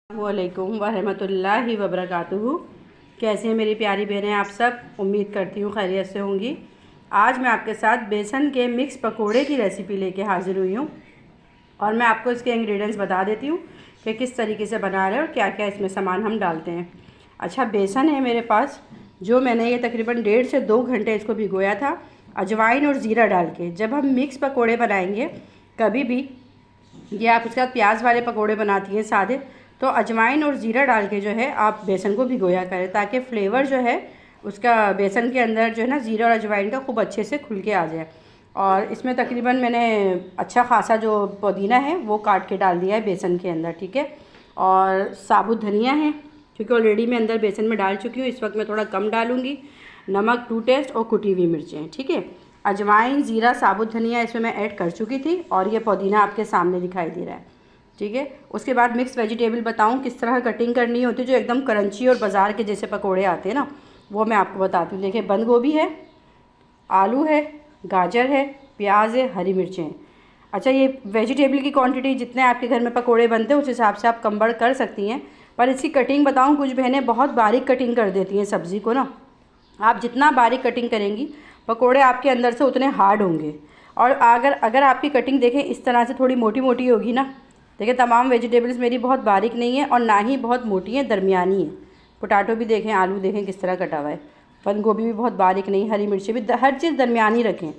वालेकुम वरहमतुल्लाहि वबरकातुहू। कैसे हैं मेरी प्यारी बहनें, आप सब? उम्मीद करती हूँ खैरियत से होंगी। आज मैं आपके साथ बेसन के मिक्स पकोड़े की रेसिपी लेके हाज़िर हुई हूँ और मैं आपको इसके इंग्रेडिएंट्स बता देती हूँ कि किस तरीके से बना रहे हैं और क्या क्या इसमें सामान हम डालते हैं। अच्छा, बेसन है मेरे पास, जो मैंने ये तकरीबन 1.5 से 2 घंटे इसको भिगोया था अजवाइन और ज़ीरा डाल के। जब हम मिक्स पकोड़े बनाएंगे कभी भी, ये आप उसके साथ प्याज वाले पकोड़े बनाती हैं सादे, तो अजवाइन और ज़ीरा डाल के जो है आप बेसन को भिगोया करें, ताकि फ्लेवर जो है उसका बेसन के अंदर जो है ना ज़ीरा और अजवाइन का खूब अच्छे से खुल के आ जाए। और इसमें तकरीबन मैंने अच्छा खासा जो पुदीना है वो काट के डाल दिया है बेसन के अंदर, ठीक है। और साबुत धनिया है, क्योंकि ऑलरेडी मैं अंदर बेसन में डाल चुकी हूँ, इस वक्त मैं थोड़ा कम डालूँगी। नमक 2 टेस्ट और कुटी हुई मिर्चें, ठीक है। अजवाइन, ज़ीरा, साबुत धनिया इसमें मैं ऐड कर चुकी थी और ये पुदीना आपके सामने दिखाई दे रहा है, ठीक है। उसके बाद मिक्स वेजिटेबल बताऊं किस तरह कटिंग करनी होती है, जो एकदम क्रंची और बाज़ार के जैसे पकोड़े आते हैं ना, वो मैं आपको बताती हूँ। देखिए, बंद गोभी है, आलू है, गाजर है, प्याज है, हरी मिर्चें हैं। अच्छा, ये वेजिटेबल की क्वांटिटी जितने आपके घर में पकोड़े बनते हैं उस हिसाब से आप कम बढ़ कर सकती हैं, पर इसकी कटिंग बताऊँ, कुछ बहनें बहुत बारीक कटिंग कर देती हैं सब्ज़ी को ना। आप जितना बारीक कटिंग करेंगी पकोड़े आपके अंदर से उतने हार्ड होंगे। और अगर आपकी कटिंग देखें इस तरह से थोड़ी मोटी मोटी होगी ना, देखिए तमाम वेजिटेबल्स मेरी बहुत बारीक नहीं है और ना ही बहुत मोटी है, दरमियानी है। पोटैटो भी देखें, आलू देखें किस तरह कटा हुआ है, बंद गोभी भी बहुत बारीक नहीं, हरी मिर्ची भी, हर चीज़ दरमियानी रखें,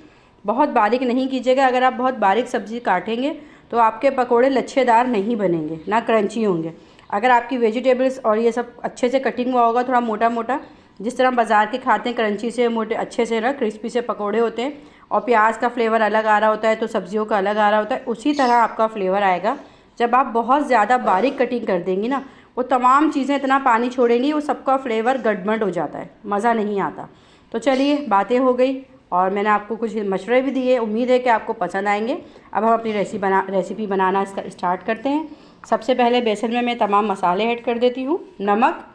बहुत बारीक नहीं कीजिएगा। अगर आप बहुत बारीक सब्ज़ी काटेंगे तो आपके पकोड़े लच्छेदार नहीं बनेंगे, ना क्रंची होंगे। अगर आपकी वेजिटेबल्स और ये सब अच्छे से कटिंग हुआ होगा, थोड़ा मोटा मोटा, जिस तरह बाज़ार के खाते हैं क्रंची से, मोटे अच्छे से ना क्रिस्पी से पकोड़े होते हैं, और प्याज का फ्लेवर अलग आ रहा होता है तो सब्जियों का अलग आ रहा होता है, उसी तरह आपका फ्लेवर आएगा। जब आप बहुत ज़्यादा बारीक कटिंग कर देंगी ना, वो तमाम चीज़ें इतना पानी छोड़ेंगी, वो सबका फ्लेवर गड़बड़ हो जाता है, मज़ा नहीं आता। तो चलिए, बातें हो गई और मैंने आपको कुछ मशवरे भी दिए, उम्मीद है कि आपको पसंद आएंगे। अब हम अपनी रेसिपी बनाना स्टार्ट करते हैं। सबसे पहले बेसन में मैं तमाम मसाले ऐड कर देती हूँ। नमक,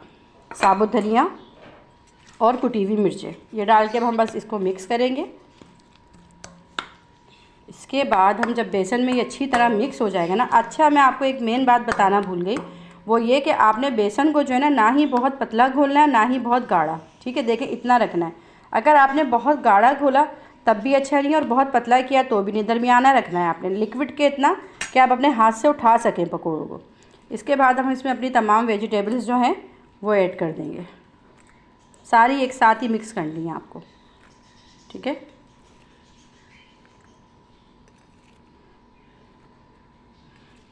साबुत धनिया और कुटी हुई मिर्चें, ये डाल के अब हम बस इसको मिक्स करेंगे। इसके बाद हम जब बेसन में ये अच्छी तरह मिक्स हो जाएगा ना, अच्छा मैं आपको एक मेन बात बताना भूल गई, वो ये कि आपने बेसन को जो है ना ही बहुत पतला घोलना है, ना ही बहुत गाढ़ा, ठीक है। देखिए, इतना रखना है। अगर आपने बहुत गाढ़ा घोला तब भी अच्छा नहीं, और बहुत पतला किया तो भी नहीं, दरमियाना रखना है आपने, लिक्विड के इतना कि आप अपने हाथ से उठा सकें पकौड़ों को। इसके बाद हम इसमें अपनी तमाम वेजिटेबल्स जो हैं वो ऐड कर देंगे, सारी एक साथ ही मिक्स करनी है आपको, ठीक है।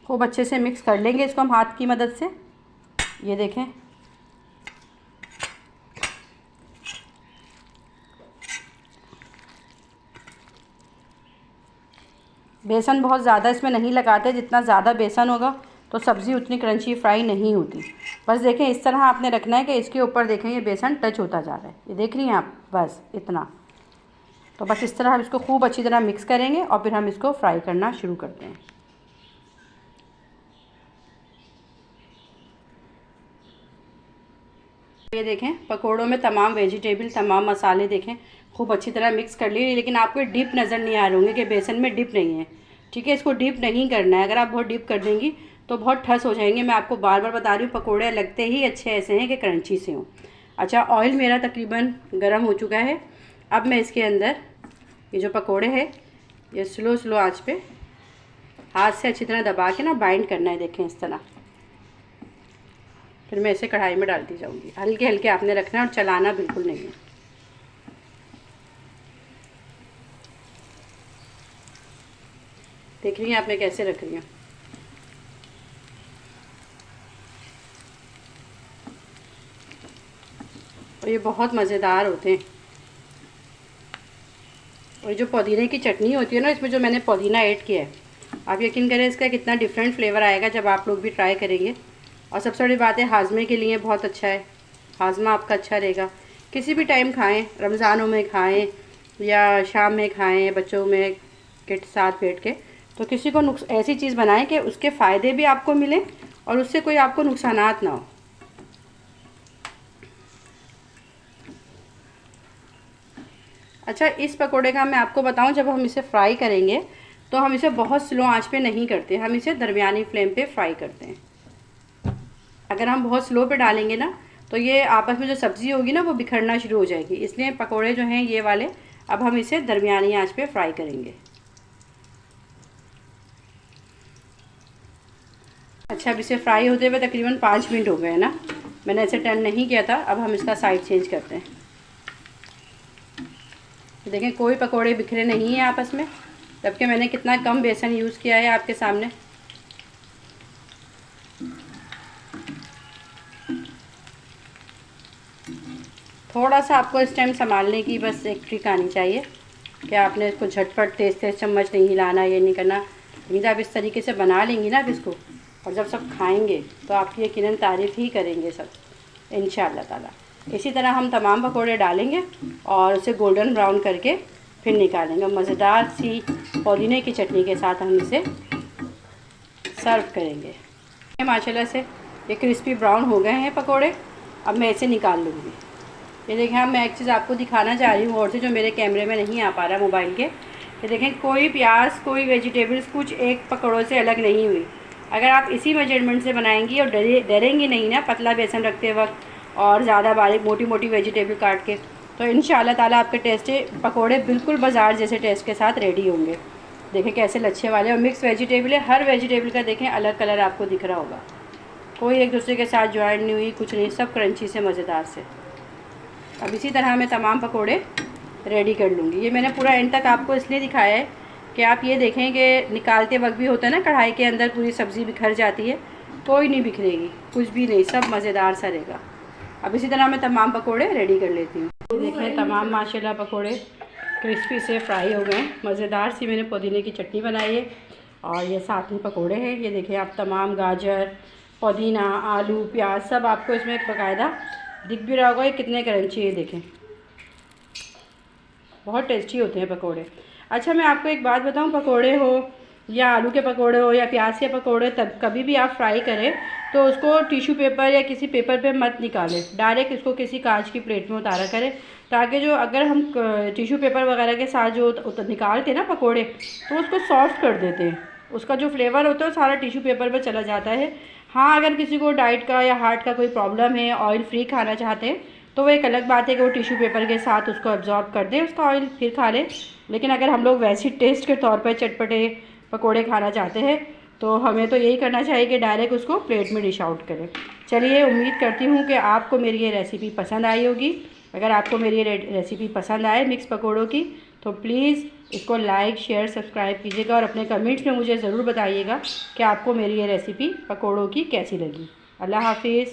खूब अच्छे से मिक्स कर लेंगे इसको हम हाथ की मदद से। ये देखें, बेसन बहुत ज़्यादा इसमें नहीं लगाते, जितना ज़्यादा बेसन होगा तो सब्ज़ी उतनी क्रंची फ्राई नहीं होती। बस देखें, इस तरह आपने रखना है कि इसके ऊपर देखें ये बेसन टच होता जा रहा है, ये देख रही हैं आप, बस इतना। तो बस इस तरह हम इसको खूब अच्छी तरह मिक्स करेंगे और फिर हम इसको फ्राई करना शुरू करते हैं। ये देखें, पकोड़ों में तमाम वेजिटेबल, तमाम मसाले देखें खूब अच्छी तरह मिक्स कर लिए, लेकिन आपको डिप नज़र नहीं आ रहे होंगे कि बेसन में डिप नहीं है, ठीक है। इसको डिप नहीं करना है, अगर आप बहुत डिप कर देंगी तो बहुत ठस हो जाएंगे। मैं आपको बार बार बता रही हूँ, पकोड़े लगते ही अच्छे ऐसे हैं कि क्रंची से हों। अच्छा, ऑयल मेरा तकरीबन गर्म हो चुका है। अब मैं इसके अंदर ये जो पकोड़े हैं ये स्लो आँच पे हाथ से अच्छी तरह दबा के ना बाइंड करना है, देखें इस तरह। फिर मैं इसे कढ़ाई में डालती जाऊंगी, हल्के हल्के आपने रखना है और चलाना बिल्कुल नहीं है। देख रही हैं आप मैं कैसे रख रही हूँ। और ये बहुत मज़ेदार होते हैं। और जो पुदीने की चटनी होती है ना, इसमें जो मैंने पुदीना ऐड किया है, आप यकीन करें इसका कितना डिफरेंट फ्लेवर आएगा जब आप लोग भी ट्राई करेंगे। और सबसे बड़ी बात है, हाजमे के लिए बहुत अच्छा है, हाजमा आपका अच्छा रहेगा। किसी भी टाइम खाएं, रमज़ानों में खाएं या शाम में खाएं, बच्चों में के साथ बैठ के, तो किसी को ऐसी चीज़ बनाएं कि उसके फ़ायदे भी आपको मिलें और उससे कोई आपको नुकसानात ना हो। अच्छा, इस पकोड़े का मैं आपको बताऊं, जब हम इसे फ्राई करेंगे तो हम इसे बहुत स्लो आंच पे नहीं करते, हम इसे दरमियानी फ्लेम पे फ्राई करते हैं। अगर हम बहुत स्लो पे डालेंगे ना तो ये आपस में जो सब्ज़ी होगी ना वो बिखरना शुरू हो जाएगी। इसलिए पकोड़े जो हैं ये वाले अब हम इसे दरमियानी आंच पे फ्राई करेंगे। अच्छा, अब इसे फ्राई होते हुए तकरीबन 5 मिनट हो गए हैं ना, मैंने इसे टर्न नहीं किया था। अब हम इसका साइड चेंज करते हैं। देखें कोई पकोड़े बिखरे नहीं हैं आपस में, जबकि मैंने कितना कम बेसन यूज़ किया है आपके सामने। थोड़ा सा आपको इस टाइम संभालने की बस एक ट्रिक आनी चाहिए कि आपने इसको झटपट तेज़ तेज़ चम्मच नहीं हिलाना, ये नहीं करना। लेकिन जब इस तरीके से बना लेंगी ना आप इसको, और जब सब खाएंगे तो आपकी यकीनन तारीफ़ ही करेंगे सब, इंशाअल्लाह ताला। इसी तरह हम तमाम पकोड़े डालेंगे और उसे गोल्डन ब्राउन करके फिर निकालेंगे। मज़ेदार सी पुदीने की चटनी के साथ हम इसे सर्व करेंगे। माशाल्लाह से ये क्रिस्पी ब्राउन हो गए हैं पकोड़े। अब मैं इसे निकाल लूँगी। ये देखें, अब मैं एक चीज़ आपको दिखाना चाह रही हूँ और से जो मेरे कैमरे में नहीं आ पा रहा मोबाइल के। ये देखें कोई प्याज कोई वेजिटेबल्स कुछ एक पकौड़ों से अलग नहीं हुई। अगर आप इसी मेजरमेंट से बनाएंगी और डरेंगी नहीं ना पतला बेसन रखते वक्त और ज़्यादा बारीक मोटी मोटी वेजिटेबल काट के, तो इंशाअल्लाह ताला आपके टेस्टी पकोड़े बिल्कुल बाज़ार जैसे टेस्ट के साथ रेडी होंगे। देखें कैसे लच्छे वाले और मिक्स वेजिटेबल है। हर वेजिटेबल का देखें अलग कलर आपको दिख रहा होगा, कोई एक दूसरे के साथ ज्वाइन नहीं हुई, कुछ नहीं, सब क्रंची से मज़ेदार से। अब इसी तरह मैं तमाम पकोड़े रेडी कर लूँगी। ये मैंने पूरा एंड तक आपको इसलिए दिखाया है कि आप ये देखें कि निकालते वक्त भी होता है ना कढ़ाई के अंदर पूरी सब्ज़ी बिखर जाती है, कोई नहीं बिखरेगी, कुछ भी नहीं, सब मज़ेदार सा रहेगा। अब इसी तरह मैं तमाम पकोड़े रेडी कर लेती हूँ। देखें तमाम माशाल्लाह पकोड़े क्रिस्पी से फ्राई हो गए। मज़ेदार सी मैंने पुदीने की चटनी बनाई है और ये साथ में पकोड़े हैं। ये देखें आप तमाम गाजर, पुदीना, आलू, प्याज सब आपको इसमें बाकायदा दिख भी रहा होगा। ये कितने क्रंची है देखें, बहुत टेस्टी होते हैं पकोड़े। अच्छा मैं आपको एक बात बताऊं, पकोड़े हो या आलू के पकोड़े हो या प्याज के पकोड़े, तब कभी भी आप फ्राई करें तो उसको टिश्यू पेपर या किसी पेपर पे मत निकालें, डायरेक्ट इसको किसी कांच की प्लेट में उतारा करें, ताकि जो अगर हम टिश्यू पेपर वगैरह के साथ जो निकालते हैं ना पकोड़े तो उसको सॉफ्ट कर देते हैं, उसका जो फ्लेवर होता है वो सारा टिश्यू पेपर पर चला जाता है। हाँ, अगर किसी को डाइट का या हार्ट का कोई प्रॉब्लम है, ऑयल फ्री खाना चाहते हैं, तो वो एक अलग बात है कि वो टिश्यू पेपर के साथ उसको एब्जॉर्ब कर दें उसका ऑयल, फिर खा लें। लेकिन अगर हम लोग वैसे टेस्ट के तौर पर चटपटे पकोड़े खाना चाहते हैं तो हमें तो यही करना चाहिए कि डायरेक्ट उसको प्लेट में डिश आउट करें। चलिए, उम्मीद करती हूँ कि आपको मेरी ये रेसिपी पसंद आई होगी। अगर आपको मेरी ये रेसिपी पसंद आए मिक्स पकोड़ों की, तो प्लीज़ इसको लाइक शेयर सब्सक्राइब कीजिएगा और अपने कमेंट्स में मुझे ज़रूर बताइएगा कि आपको मेरी ये रेसिपी पकोड़ों की कैसी लगी। अल्लाह हाफिज़।